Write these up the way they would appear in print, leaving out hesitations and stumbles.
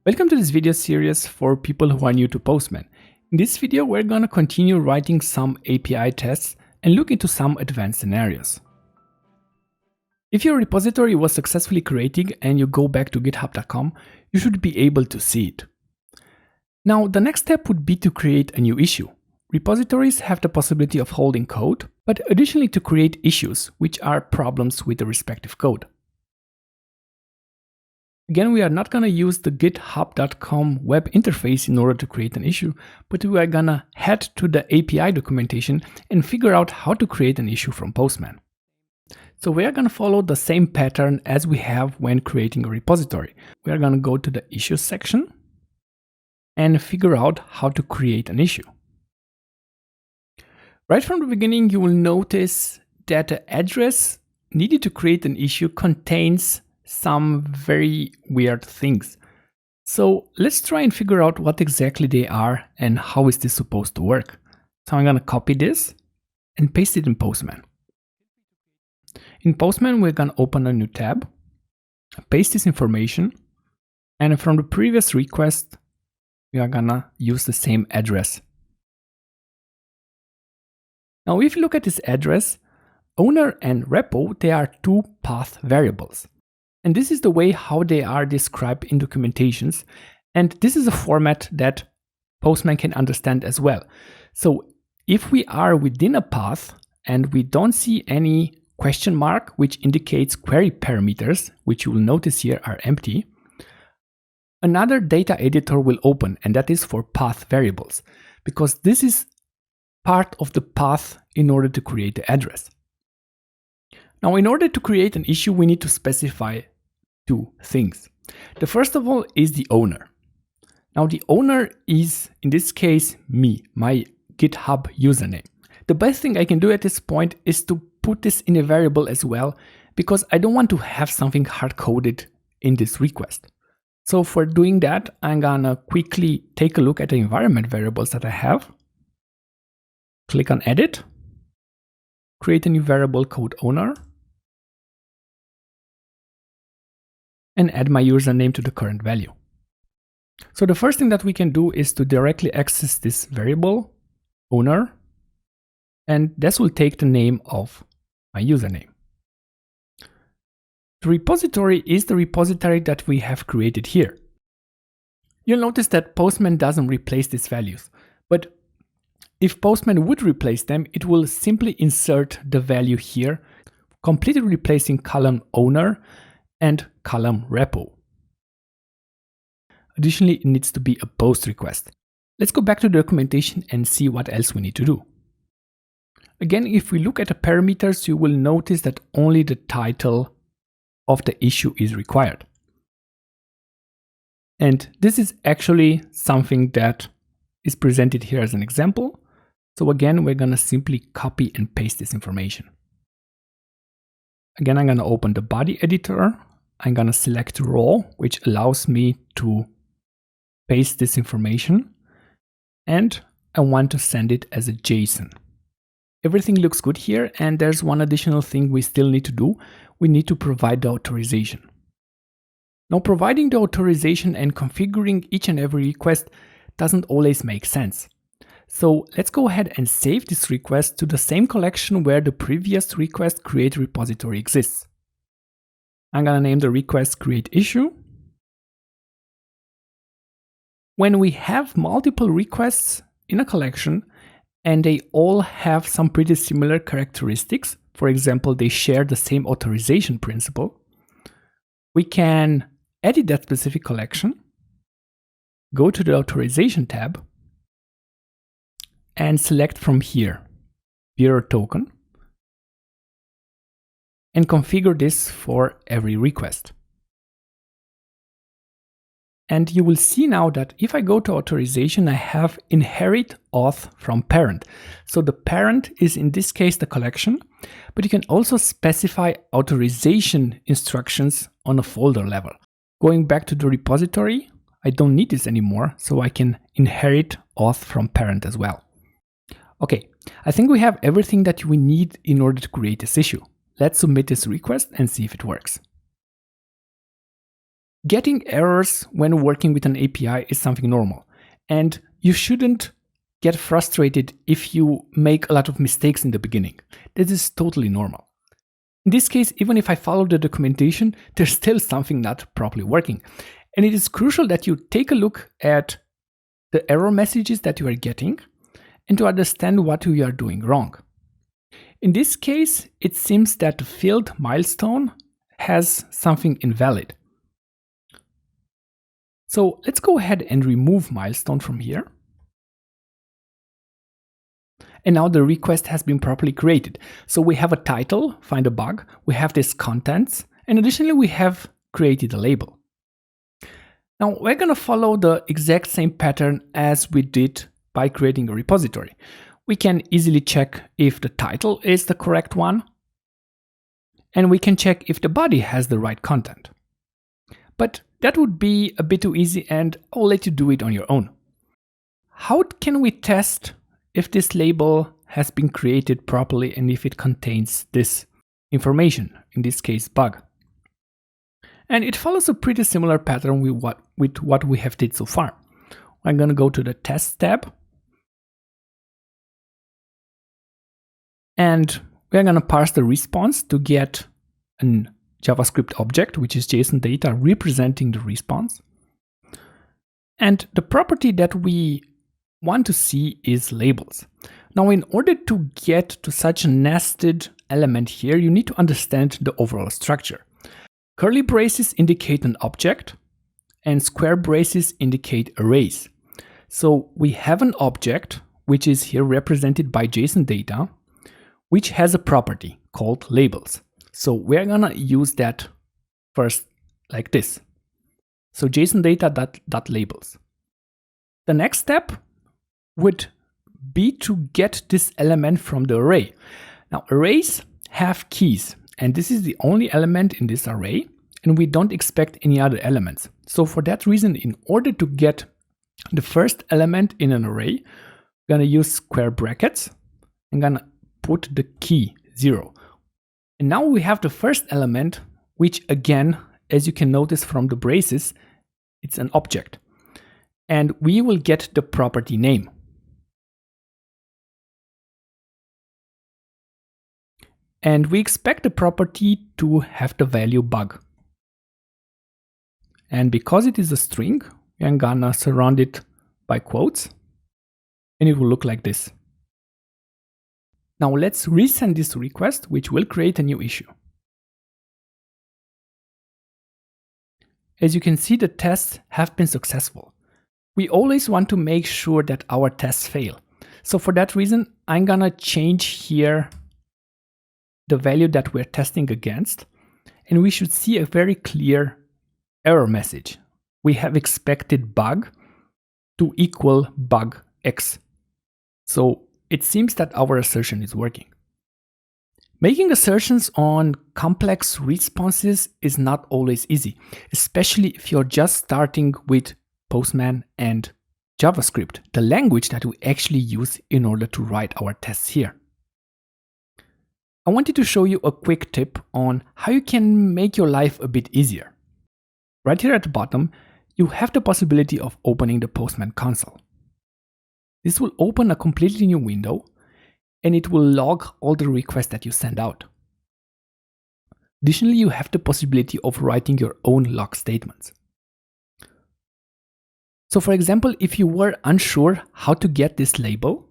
Welcome to this video series for people who are new to Postman. In this video, we're going to continue writing some API tests and look into some advanced scenarios. If your repository was successfully created and you go back to github.com, you should be able to see it. Now, the next step would be to create a new issue. Repositories have the possibility of holding code, but additionally to create issues, which are problems with the respective code. Again, we are not going to use the github.com web interface in order to create an issue, but we are going to head to the API documentation and figure out how to create an issue from Postman. So we are going to follow the same pattern as we have when creating a repository. We are going to go to the issues section and figure out how to create an issue. Right from the beginning, you will notice that the address needed to create an issue contains some very weird things. So let's try and figure out what exactly they are and how is this supposed to work. So I'm going to copy this and paste it in Postman. In Postman, we're going to open a new tab, paste this information, and from the previous request, we are going to use the same address. Now, if you look at this address, owner and repo, they are two path variables. And this is the way how they are described in documentations. And this is a format that Postman can understand as well. So if we are within a path and we don't see any question mark, which indicates query parameters, which you will notice here are empty, another data editor will open, and that is for path variables, because this is part of the path in order to create the address. Now, in order to create an issue, we need to specify two things. The first of all is the owner. Now, the owner is, in this case, me, my GitHub username. The best thing I can do at this point is to put this in a variable as well, because I don't want to have something hard-coded in this request. So for doing that, I'm gonna quickly take a look at the environment variables that I have. Click on Edit, create a new variable called owner, and add my username to the current value. So the first thing that we can do is to directly access this variable, owner, and this will take the name of my username. The repository is the repository that we have created here. You'll notice that Postman doesn't replace these values, but if Postman would replace them, it will simply insert the value here, completely replacing column owner and column repo. Additionally, it needs to be a post request. Let's go back to the documentation and see what else we need to do. Again, if we look at the parameters, you will notice that only the title of the issue is required. And this is actually something that is presented here as an example. So again, we're going to simply copy and paste this information. Again, I'm going to open the body editor. I'm going to select raw, which allows me to paste this information. And I want to send it as a JSON. Everything looks good here. And there's one additional thing we still need to do. We need to provide the authorization. Now, providing the authorization and configuring each and every request doesn't always make sense. So let's go ahead and save this request to the same collection where the previous request create repository exists. I'm going to name the request create issue. When we have multiple requests in a collection and they all have some pretty similar characteristics, for example, they share the same authorization principle, we can edit that specific collection, go to the authorization tab, and select from here, bearer token, and configure this for every request. And you will see now that if I go to authorization, I have inherit auth from parent. So the parent is in this case the collection, but you can also specify authorization instructions on a folder level. Going back to the repository, I don't need this anymore, so I can inherit auth from parent as well. Okay, I think we have everything that we need in order to create this issue. Let's submit this request and see if it works. Getting errors when working with an API is something normal, and you shouldn't get frustrated if you make a lot of mistakes in the beginning. This is totally normal. In this case, even if I follow the documentation, there's still something not properly working. And it is crucial that you take a look at the error messages that you are getting and to understand what you are doing wrong. In this case, it seems that the field milestone has something invalid. So let's go ahead and remove milestone from here. And now the request has been properly created. So we have a title, find a bug, we have this contents, and additionally we have created a label. Now we're going to follow the exact same pattern as we did by creating a repository. We can easily check if the title is the correct one, and we can check if the body has the right content. But that would be a bit too easy, and I'll let you do it on your own. How can we test if this label has been created properly and if it contains this information, in this case bug? And it follows a pretty similar pattern with what we have did so far. I'm going to go to the test tab, and we're going to parse the response to get a JavaScript object, which is JSON data representing the response. And the property that we want to see is labels. Now, in order to get to such a nested element here, you need to understand the overall structure. Curly braces indicate an object, and square braces indicate arrays. So we have an object, which is here represented by JSON data, which has a property called labels. So we're gonna use that first like this. So JSON data.labels. The next step would be to get this element from the array. Now arrays have keys, and this is the only element in this array, and we don't expect any other elements. So for that reason, in order to get the first element in an array, we're gonna use square brackets. I'm gonna put the key 0. And now we have the first element, which again, as you can notice from the braces, it's an object. And we will get the property name. And we expect the property to have the value bug. And because it is a string, I'm gonna surround it by quotes, and it will look like this. Now let's resend this request, which will create a new issue. As you can see, the tests have been successful. We always want to make sure that our tests fail. So for that reason, I'm gonna change here the value that we're testing against, and we should see a very clear error message. We have expected bug to equal bug X. So it seems that our assertion is working. Making assertions on complex responses is not always easy, especially if you're just starting with Postman and JavaScript, the language that we actually use in order to write our tests here. I wanted to show you a quick tip on how you can make your life a bit easier. Right here at the bottom, you have the possibility of opening the Postman console. This will open a completely new window, and it will log all the requests that you send out. Additionally, you have the possibility of writing your own log statements. So for example, if you were unsure how to get this label,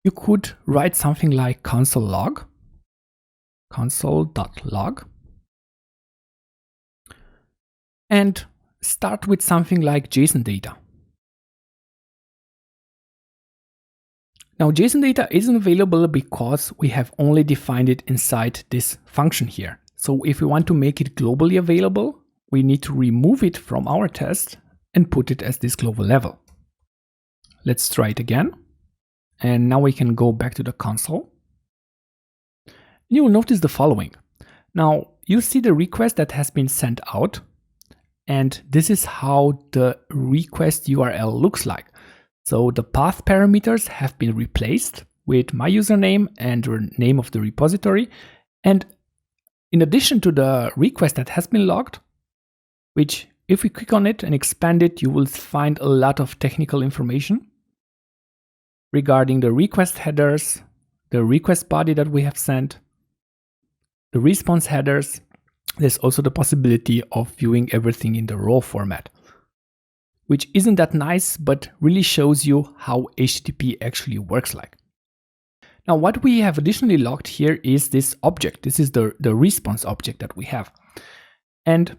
you could write something like console.log, and start with something like JSON data. Now JSON data isn't available because we have only defined it inside this function here. So if we want to make it globally available, we need to remove it from our test and put it as this global level. Let's try it again. And now we can go back to the console. You will notice the following. Now you see the request that has been sent out, and this is how the request URL looks like. So the path parameters have been replaced with my username and the name of the repository. And in addition to the request that has been logged, which if we click on it and expand it, you will find a lot of technical information regarding the request headers, the request body that we have sent, the response headers. There's also the possibility of viewing everything in the raw format, which isn't that nice, but really shows you how HTTP actually works like. Now, what we have additionally logged here is this object. This is the response object that we have. And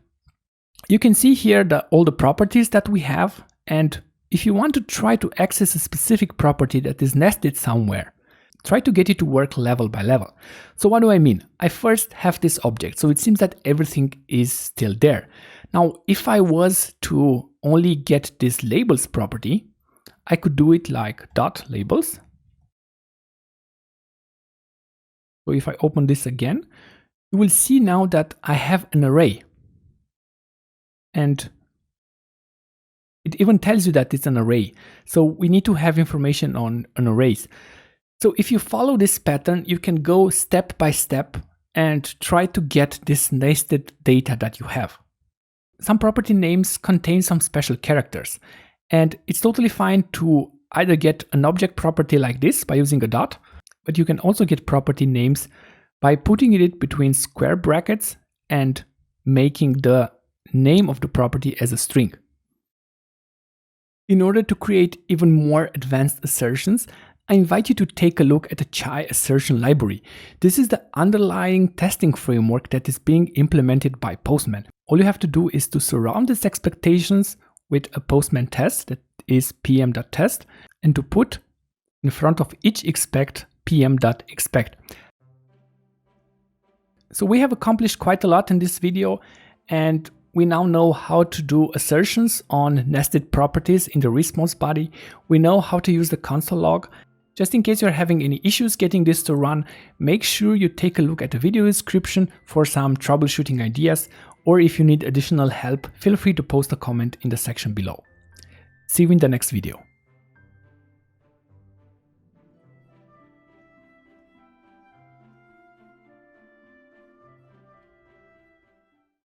you can see here all the properties that we have. And if you want to try to access a specific property that is nested somewhere, try to get it to work level by level. So what do I mean? I first have this object. So it seems that everything is still there. Now, if I was to only get this labels property, I could do it like .labels. So if I open this again, you will see now that I have an array. And it even tells you that it's an array. So we need to have information on arrays. So if you follow this pattern, you can go step by step and try to get this nested data that you have. Some property names contain some special characters, and it's totally fine to either get an object property like this by using a dot, but you can also get property names by putting it between square brackets and making the name of the property as a string. In order to create even more advanced assertions, I invite you to take a look at the Chai Assertion Library. This is the underlying testing framework that is being implemented by Postman. All you have to do is to surround its expectations with a Postman test, that is pm.test, and to put in front of each expect pm.expect. So we have accomplished quite a lot in this video, and we now know how to do assertions on nested properties in the response body. We know how to use the console log. Just in case you're having any issues getting this to run, make sure you take a look at the video description for some troubleshooting ideas, or if you need additional help, feel free to post a comment in the section below. See you in the next video.